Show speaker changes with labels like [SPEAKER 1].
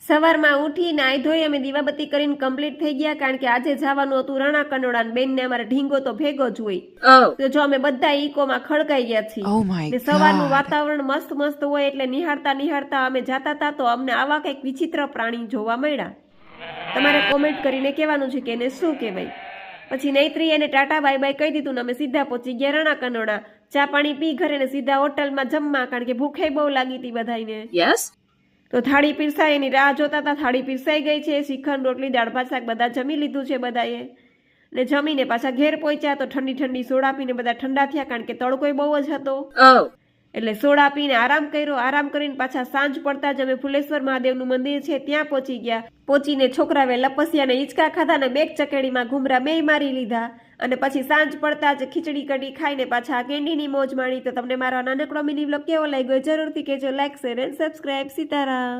[SPEAKER 1] સવારમાં ઉઠી નાઈ ધોઈ અમે દીવાબત્તી કરીને કમ્પ્લીટ થઈ ગયા, કારણ કે આજે જવાનું હતું રણા કનોડા ને બેન ને અમારે ઢીંગો તો ભેગો જ હોય. તો જો અમે બધા ઈકોમાં ખડકાઈ ગયા છીએ ને સવારનું વાતાવરણ મસ્ત મસ્ત હોય એટલે નિહાળતા નિહાળતા અમે જાતા હતા તો અમને આવા કંઈક વિચિત્ર પ્રાણી જોવા મળ્યા. તમારે કોમેન્ટ કરીને કહેવાનું છે કે એને શું કહેવાય. પછી નૈત્રી એને ટાટા બાય બાય કહી દીધું ને અમે સીધા પહોંચી ગયા રણા કનોડા. ચા પાણી પી ઘરે ને સીધા હોટલમાં જમવા, કારણ કે ભૂખે બહુ લાગી હતી બધાને. તો થાળી પીરસાય એની રાહ જોતા હતા. થાળી પીરસાઈ ગઈ છે. શ્રીખંડ, રોટલી, દાળ ભાત, શાક બધા જમી લીધું છે બધાએ. ને જમીને પાછા ઘેર પહોંચ્યા તો ઠંડી ઠંડી સોડા પીને બધા ઠંડા થયા, કારણ કે તડકો બહુ જ હતો. એટલે સોડા પીને આરામ કર્યો. આરામ કરીને પાછા સાંજ પડતા જ અમે ફુલેશ્વર મહાદેવનું મંદિર છે ત્યાં પહોંચી ગયા. પહોંચીને છોકરાએ લપસિયાને હિંચકા ખાધા ને બેગ ચકેડીમાં ઘુમરા બેય મારી લીધા. અને પછી સાંજ પડતા જ ખીચડી કઢી ખાઈને પાછા કેન્ડીની મોજ માણી. તો તમને મારો નાનકડો મિની વ્લોગ કેવો લાગ્યો જરૂરથી કહેજો. Like, share and subscribe. Sitaram.